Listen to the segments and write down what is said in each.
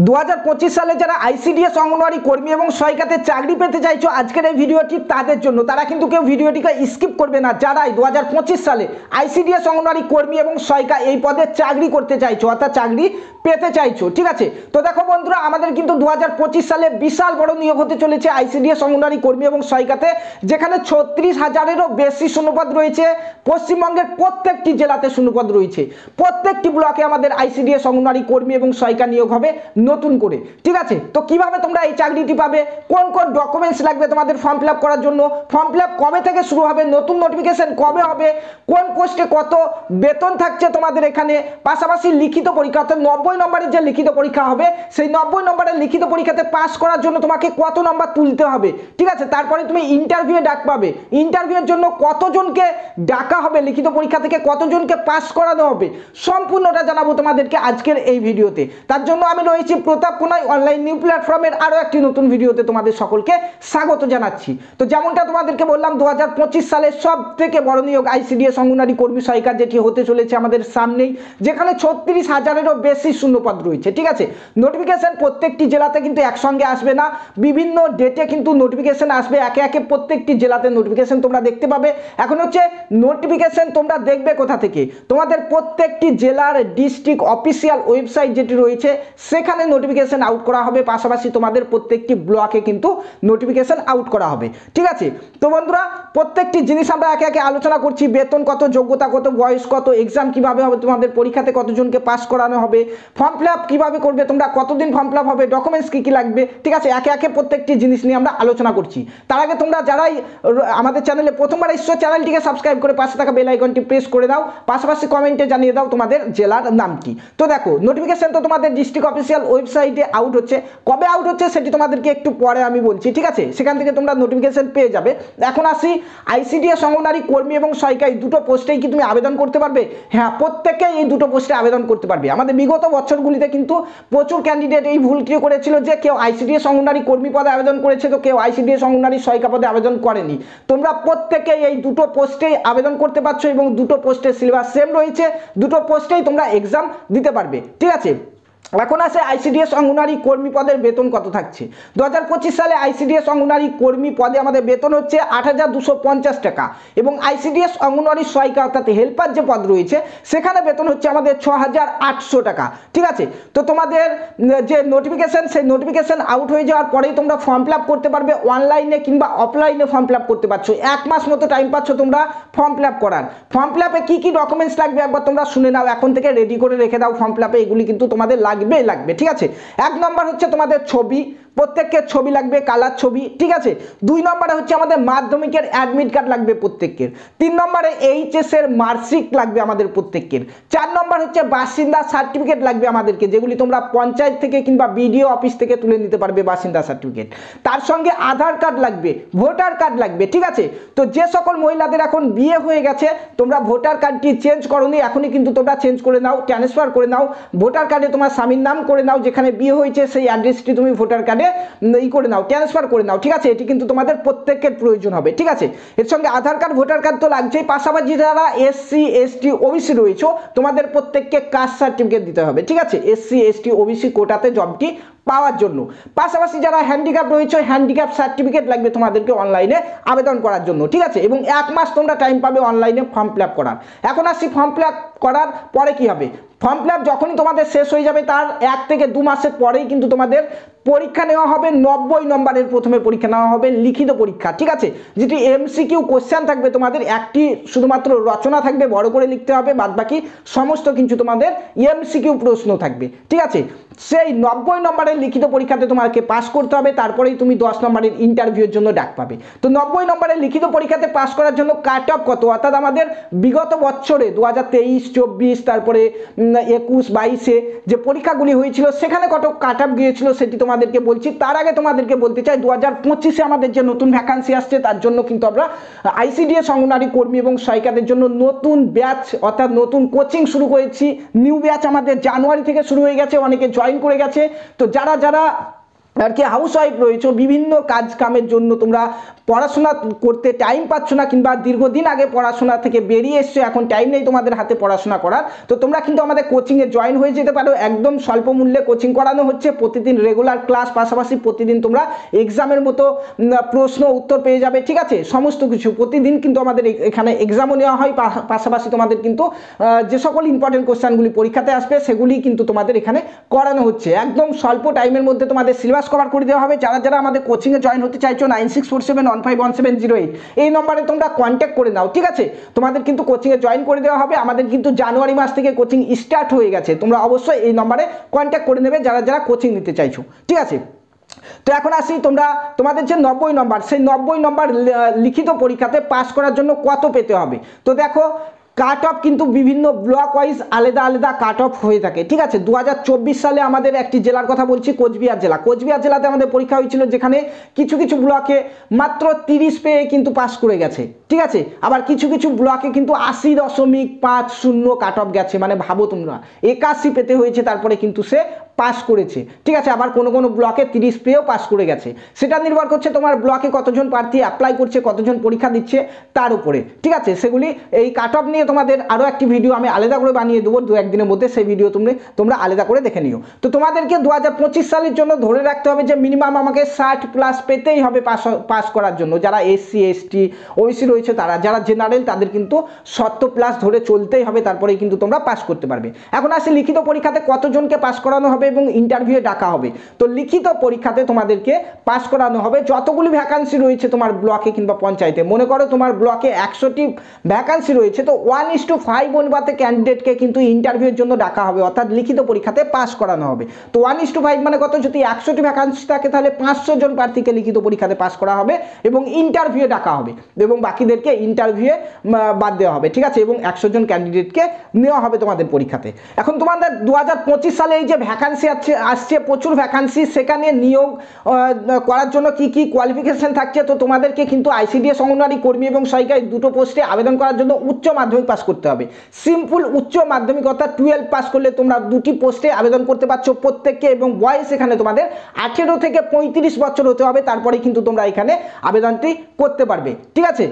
2025 সালে যারা আইসিডিএস অঙ্গনওয়াড়ি কর্মী এবং সহায়িকাতে চাকরি পেতে চাইছো আজকের এই ভিডিওটি তাদের জন্য। তারা কিন্তু কেউ ভিডিওটিকে স্কিপ করবে না যারাই 2025 সালে আইসিডিএস অঙ্গনওয়াড়ি কর্মী এবং সহায়িকা এই পদে চাকরি করতে চাইছো অর্থাৎ চাকরি পেতে চাইছো। ঠিক আছে, তো দেখো বন্ধুরা, আমাদের কিন্তু 2025 সালে বিশাল বড় নিয়োগ হতে চলেছে আইসিডিএস অঙ্গনওয়াড়ি কর্মী এবং সহায়িকাতে, যেখানে 36,000-এরও বেশি শূন্যপদ রয়েছে। পশ্চিমবঙ্গের প্রত্যেকটি জেলাতে শূন্যপদ রয়েছে, প্রত্যেকটি ব্লকে আমাদের আইসিডিএস অঙ্গনওয়াড়ি কর্মী এবং সহায়িকা নিয়োগ হবে নতুন করে। ঠিক আছে, তো কিভাবে তোমরা এই চাকরিটি পাবে, কোন কোন ডকুমেন্টস লাগবে তোমাদের ফর্ম ফিল আপ করার জন্য, ফর্ম ফিল আপ কবে থেকে শুরু হবে, নতুন নোটিফিকেশন কবে হবে, কোন পোস্টে কত বেতন থাকছে তোমাদের এখানে, পাশাপাশি লিখিত পরীক্ষা অর্থাৎ 90 নম্বরের যে লিখিত পরীক্ষা হবে সেই 90 নম্বরের লিখিত পরীক্ষাতে পাস করার জন্য তোমাকে কত নম্বর তুলতে হবে। ঠিক আছে, তারপরে তুমি ইন্টারভিউ ডাক পাবে, ইন্টারভিউয়ের জন্য কতজনকে ডাকা হবে, লিখিত পরীক্ষা থেকে কতজনকে পাস করানো হবে, সম্পূর্ণটা জানাবো তোমাদেরকে আজকের এই ভিডিওতে। তার জন্য আমি রয়েছি প্রতাপ কোনাই অনলাইন নিউ প্ল্যাটফর্মের আরো একটি নতুন ভিডিওতে তোমাদের সকলকে স্বাগত জানাচ্ছি। তো যেমনটা তোমাদেরকে বললাম, 2025 সালের সব থেকে বড় নিয়োগ আইসিডিএস অঙ্গনওয়াড়ি কর্মী সহায়িকা যেটি হতে চলেছে আমাদের সামনেই, যেখানে 36,000-এরও বেশি শূন্যপদ রয়েছে। ঠিক আছে, নোটিফিকেশন প্রত্যেকটি জেলাতে কিন্তু একসঙ্গে আসবে না, বিভিন্ন ডেটে কিন্তু নোটিফিকেশন আসবে, একে একে প্রত্যেকটি জেলাতে নোটিফিকেশন তোমরা দেখতে পাবে। এখন হচ্ছে নোটিফিকেশন তোমরা দেখবে কোথা থেকে, তোমাদের প্রত্যেকটি জেলার ডিস্ট্রিক্ট অফিসিয়াল ওয়েবসাইট যেটি রয়েছে সেখানে নোটিফিকেশন আউট করা হবে, পাশাপাশি তোমাদের প্রত্যেকটি ব্লকে কিন্তু নোটিফিকেশন আউট করা হবে। ঠিক আছে, তো বন্ধুরা, প্রত্যেকটি জিনিস আমরা একে একে আলোচনা করছি। বেতন কত, যোগ্যতা কত, বয়স কত, এক্সাম কিভাবে হবে, তোমাদের পরীক্ষাতে কতজনকে পাস করানো হবে, ফর্ম ফিল আপ কিভাবে করবে তোমরা, কতদিন ফর্ম ফিল আপ হবে, ডকুমেন্টস কি কি লাগবে। ঠিক আছে, একে একে প্রত্যেকটি জিনিস নিয়ে আমরা আলোচনা করছি। তার আগে তোমরা যারাই আমাদের চ্যানেলে প্রথমবার এসছো চ্যানেলটিকে সাবস্ক্রাইব করে পাশে থাকা বেল আইকনটি প্রেস করে দাও, পাশাপাশি কমেন্টে জানিয়ে দাও তোমাদের জেলার নাম কি। তো দেখো, নোটিফিকেশন তো তোমাদের ডিস্ট্রিক্ট অফিসিয়াল ওয়েবসাইটে আউট হচ্ছে, কবে আউট হচ্ছে সেটি তোমাদেরকে একটু পরে আমি বলছি। ঠিক আছে, সেখান থেকে তোমরা নোটিফিকেশন পেয়ে যাবে। এখন আসি আইসিডিএস অঙ্গনওয়াড়ি কর্মী এবং সহায়িকা এই দুটো পোস্টেই কি তুমি আবেদন করতে পারবে? হ্যাঁ, প্রত্যেকেই এই দুটো পোস্টে আবেদন করতে পারবে। আমাদের বিগত বছরগুলিতে কিন্তু প্রচুর ক্যান্ডিডেট এই ভুলটি করেছিল যে কেউ আইসিডিএস অঙ্গনওয়াড়ি কর্মী পদে আবেদন করেছে তো কেউ আইসিডিএস অঙ্গনওয়াড়ি সহায়িকা পদে আবেদন করেনি। তোমরা প্রত্যেকেই এই দুটো পোস্টেই আবেদন করতে পারছো এবং দুটো পোস্টের সিলেবাস সেম রয়েছে, দুটো পোস্টেই তোমরা এক্সাম দিতে পারবে। ঠিক আছে, এখন আসে আইসিডিএস অঙ্গনওয়াড়ি কর্মী পদের বেতন কত থাকছে। 2025 সালে আইসিডিএস অঙ্গনওয়াড়ি কর্মী পদে আমাদের বেতন হচ্ছে 8,250 টাকা এবং আইসিডিএস অঙ্গনওয়াড়ি সহায়িকা অর্থাৎ হেল্পার যে পদ রয়েছে সেখানে বেতন হচ্ছে আমাদের 6,800 টাকা। ঠিক আছে, তো তোমাদের যে নোটিফিকেশন সেই নোটিফিকেশন আউট হয়ে যাওয়ার পরেই তোমরা ফর্ম ফিল আপ করতে পারবে, অনলাইনে কিংবা অফলাইনে ফর্ম ফিল আপ করতে পারছো। 1 মাস মতো টাইম পাচ্ছ তোমরা ফর্ম ফিল আপ করার। ফর্ম ফিল আপে কি কি ডকুমেন্টস লাগবে একবার তোমরা শুনে নাও, এখন থেকে রেডি করে রেখে দাও। ফর্ম ফিল আপে এগুলি কিন্তু তোমাদের লাগবে। ঠিক আছে, 1 নম্বর হচ্ছে তোমাদের ছবি, প্রত্যেকের ছবি লাগবে, কালার ছবি। ঠিক আছে, 2 নম্বরে হচ্ছে আমাদের মাধ্যমিকের অ্যাডমিট কার্ড লাগবে প্রত্যেকের, 3 নম্বরে এইচএস এর মার্কশিট লাগবে আমাদের প্রত্যেকের, 4 নম্বর হচ্ছে বাসিন্দা সার্টিফিকেট লাগবে আমাদেরকে, যেগুলি তোমরা পঞ্চায়েত থেকে কিংবা বিডিও অফিস থেকে তুলে নিতে পারবে বাসিন্দা সার্টিফিকেট। তার সঙ্গে আধার কার্ড লাগবে, ভোটার কার্ড লাগবে। ঠিক আছে, তো যে সকল মহিলাদের এখন বিয়ে হয়ে গেছে তোমরা ভোটার কার্ডটি চেঞ্জ করোনি, এখনই কিন্তু তোমরা চেঞ্জ করে নাও, ট্রান্সফার করে নাও, ভোটার কার্ডে তোমার স্বামীর নাম করে নাও, যেখানে বিয়ে হয়েছে সেই অ্যাড্রেসটি তুমি ভোটার কার্ডে করে নাও, ট্রান্সফার করে নাও। ঠিক আছে, এটি কিন্তু তোমাদের প্রত্যেকের প্রয়োজন হবে। ঠিক আছে, এর সঙ্গে আধার কার্ড ভোটার কার্ড তো লাগছেই, পাশাপাশি যারা এসসি এসটি ওবিসি রয়েছে তোমাদের প্রত্যেককে কাস্ট সার্টিফিকেট দিতে হবে। ঠিক আছে, এসসি এসটি ওবিসি কোটাতে জবটি পাওয়ার জন্য। পাশাপাশি যারা হ্যান্ডিক্যাপ রয়েছে হ্যান্ডিক্যাপ সার্টিফিকেট লাগবে তোমাদেরকে অনলাইনে আবেদন করার জন্য। ঠিক আছে, এবং 1 মাস তোমরা টাইম পাবে অনলাইনে ফর্ম ফিল আপ করার। এখন আসি ফর্ম ফিল আপ করার পরে কি হবে। ফর্ম ফিল আপ যখনই তোমাদের শেষ হয়ে যাবে তার 1 থেকে 2 মাসের পরেই কিন্তু তোমাদের পরীক্ষা নেওয়া হবে। 90 নম্বরের প্রথমে পরীক্ষা নেওয়া হবে, লিখিত পরীক্ষা। ঠিক আছে, যেটি এমসিকিউ কোশ্চেন থাকবে, তোমাদের একটি শুধুমাত্র রচনা থাকবে, বড় করে লিখতে হবে, বাদ বাকি সমস্ত কিছু তোমাদের এমসিকিউ প্রশ্ন থাকবে। ঠিক আছে, সেই 90 নম্বরের লিখিত পরীক্ষাতে তোমাকে পাস করতে হবে, তারপরেই তুমি 10 নম্বরের ইন্টারভিউর জন্য ডাক পাবে। তো 90 নম্বরের লিখিত পরীক্ষাতে পাস করার জন্য কাট অফ কত, অর্থাৎ আমাদের বিগত বছরে 2023, 24, তারপরে 21, 22-এ যে পরীক্ষাগুলি হয়েছিল সেখানে কত কাট অফ গিয়েছিল সেটি তোমাদেরকে বলছি। তার আগে তোমাদেরকে বলতে চাই 2025-এ আমাদের যে নতুন ভ্যাকান্সি আসছে তার জন্য কিন্তু আমরা আইসিডিএস অঙ্গনওয়াড়ি কর্মী এবং সহায়িকাদের জন্য নতুন ব্যাচ অর্থাৎ নতুন কোচিং শুরু করেছি। নিউ ব্যাচ আমাদের জানুয়ারি থেকে শুরু হয়ে গেছে, অনেকে জয়েন করে গেছে। তো যারা আর কি হাউস ওয়াইফ রয়েছে, বিভিন্ন কাজ কামের জন্য তোমরা পড়াশোনা করতে টাইম পাচ্ছ না, কিংবা দীর্ঘদিন আগে পড়াশোনা থেকে বেরিয়ে এসছো, এখন টাইম নেই তোমাদের হাতে পড়াশোনা করার, তো তোমরা কিন্তু আমাদের কোচিংয়ে জয়েন হয়ে যেতে পারো। একদম স্বল্প মূল্যে কোচিং করানো হচ্ছে, প্রতিদিন রেগুলার ক্লাস, পাশাপাশি প্রতিদিন তোমরা এক্সামের মতো প্রশ্ন উত্তর পেয়ে যাবে, ঠিক আছে। সমস্ত কিছু প্রতিদিন কিন্তু আমাদের এখানে এক্সামও নেওয়া হয়, পাশাপাশি তোমাদের কিন্তু যে সকল ইম্পর্টেন্ট কোশ্চেনগুলি পরীক্ষাতে আসবে সেগুলি কিন্তু তোমাদের এখানে করানো হচ্ছে। একদম স্বল্প টাইমের মধ্যে তোমাদের সিলেবাস কভার করে দেওয়া হবে। যারা আমাদের কোচিংয়ে জয়েন হতে চাইছো 9647151708 এই নম্বরে তোমরা কন্ট্যাক্ট করে নাও, ঠিক আছে। তোমাদের কিন্তু কোচিংয়ে জয়েন করে দেওয়া হবে। আমাদের কিন্তু জানুয়ারি মাস থেকে কোচিং স্টার্ট হয়ে গেছে, তোমরা অবশ্যই এই নম্বরে কন্ট্যাক্ট করে নেবে যারা কোচিং নিতে চাইছো, ঠিক আছে। তো এখন আসি তোমাদের যে 90 নম্বর, সেই 90 নম্বর লিখিত পরীক্ষাতে পাস করার জন্য কত পেতে হবে। তো দেখো, কাট অফ কিন্তু বিভিন্ন ব্লক ওয়াইজ আলাদা আলাদা কাট অফ হয়ে থাকে, ঠিক আছে। 2024 সালে আমাদের একটি জেলার কথা বলছি, কোচবিহার জেলাতে আমাদের পরীক্ষা হয়েছিল, যেখানে কিছু ব্লকে মাত্র 30 পেয়ে কিন্তু পাস করে গেছে, ঠিক আছে। আবার কিছু ব্লকে কিন্তু 80.50 কাট অফ গেছে, মানে ভাবো তোমরা 81 পেতে হয়েছে, তারপরে কিন্তু সে পাস করেছে, ঠিক আছে। আবার কোনো ব্লকে 30 পেয়েও পাস করে গেছে। সেটা নির্ভর করছে তোমার ব্লকে কতজন প্রার্থী অ্যাপ্লাই করছে, কতজন পরীক্ষা দিচ্ছে তার উপরে, ঠিক আছে। সেগুলি এই কাট অফ নিয়ে তোমাদের আরও একটি ভিডিও আমি আলাদা করে বানিয়ে দেবো 2-1 দিনের মধ্যে, সেই ভিডিও তোমরা আলাদা করে দেখে নিও। তো তোমাদেরকে 2025 সালের জন্য ধরে রাখতে হবে যে মিনিমাম আমাকে 60+ পেতেই হবে পাস করার জন্য। যারা SC ST OBC রয়েছে, যারা জেনারেল, তাদের কিন্তু 70+ ধরে চলতেই হবে, তারপরেই কিন্তু তোমরা পাস করতে পারবে। এখন আসি লিখিত পরীক্ষাতে কতজনকে পাস করানো হবে এবং ইন্টারভিউ ডাকা হবে। তো লিখিত পরীক্ষাতে তোমাদেরকে পাস করানো হবে যতগুলি ভ্যাকান্সি রয়েছে তোমার ব্লকে কিংবা পঞ্চায়েতে। মনে করো তোমার ব্লকে 100টি ভ্যাকান্সি রয়েছে, তো 1:5 অনুপাতে ক্যান্ডিডেটকে কিন্তু ইন্টারভিউর জন্য ডাকা হবে, অর্থাৎ লিখিত পরীক্ষাতে পাস করানো হবে। তো 1:5 মানে কত, যদি 100টি ভ্যাকান্সি থাকে তাহলে 500 জন প্রার্থীকে লিখিত পরীক্ষাতে পাস করা হবে এবং ইন্টারভিউ ডাকা হবে, এবং বাকিদেরকে ইন্টারভিউয়ে বাদ দেওয়া হবে, ঠিক আছে। এবং 100 জন ক্যান্ডিডেটকে নেওয়া হবে তোমাদের পরীক্ষাতে। এখন তোমাদের 2025 সালে এই যে ভ্যাকান্সি আসছে, প্রচুর ভ্যাকান্সি, সেখানে নিয়োগ করার জন্য কি কোয়ালিফিকেশন থাকছে। তো তোমাদেরকে কিন্তু ICDS অঙ্গনওয়াড়ি কর্মী এবং সহায়িকায় দুটো পোস্টে আবেদন করার জন্য উচ্চ মাধ্যমিক পাস করতে হবে। সিম্পল উচ্চ মাধ্যমিক অর্থাৎ 12 পাস করলে তোমরা দুটি পোস্টে আবেদন করতে পারছো প্রত্যেককে, এবং বয়স এখানে তোমাদের 18 থেকে 35 বছর হতে হবে, তারপরে কিন্তু তোমরা এখানে আবেদনটি করতে পারবে, ঠিক আছে।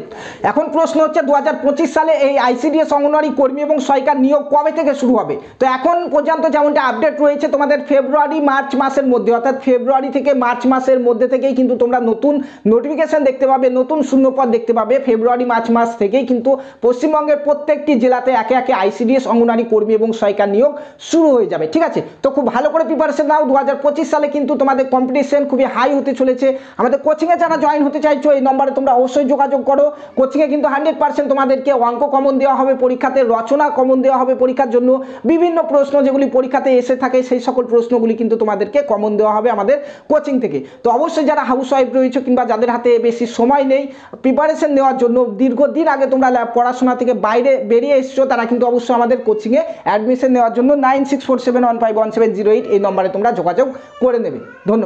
এখন প্রশ্ন হচ্ছে 2025 সালে এই ICDS অঙ্গনওয়াড়ি কর্মী এবং সহায়িকার নিয়োগ কবে থেকে শুরু হবে। তো এখন পর্যন্ত যেমনটা আপডেট রয়েছে, তোমাদের ফেব্রুয়ারি মার্চ মাসের মধ্যে, অর্থাৎ ফেব্রুয়ারি থেকে মার্চ মাসের মধ্যে থেকেই কিন্তু তোমরা নতুন নোটিফিকেশন দেখতে পাবে, নতুন শূন্যপদ দেখতে পাবে। ফেব্রুয়ারি মার্চ মাস থেকেই কিন্তু পশ্চিমবঙ্গের প্রত্যেকটি জেলাতে একে একে ICDS অঙ্গনওয়াড়ি কর্মী এবং সহায়িকার নিয়োগ শুরু হয়ে যাবে, ঠিক আছে। তো খুব ভালো করে প্রিপারেশন নাও। 2025 সালে কিন্তু তোমাদের কম্পিটিশন খুবই হাই হতে চলেছে। আমাদের কোচিংয়ে যারা জয়েন হতে চাইছো, এই নম্বরে তোমরা অবশ্যই যোগাযোগ করো। কোচিংয়ে কিন্তু 100% তোমাদেরকে অঙ্ক কমন দেওয়া হবে, পরীক্ষাতে রচনা কমন দেওয়া হবে, পরীক্ষার জন্য বিভিন্ন প্রশ্ন যেগুলি পরীক্ষাতে এসে থাকে সেই সকল প্রশ্নগুলি কিন্তু তোমাদেরকে কমন দেওয়া হবে আমাদের কোচিং থেকে। তো অবশ্যই যারা হাউস ওয়াইফ রয়েছে কিংবা যাদের হাতে বেশি সময় নেই প্রিপারেশন নেওয়ার জন্য, দীর্ঘদিন আগে তোমরা পড়াশোনা থেকে বাইরে বেরিয়ে এসছো, তারা কিন্তু অবশ্যই আমাদের কোচিংয়ে অ্যাডমিশন নেওয়ার জন্য 9647151708 এই নম্বরে তোমরা যোগাযোগ করে নেবে। ধন্যবাদ।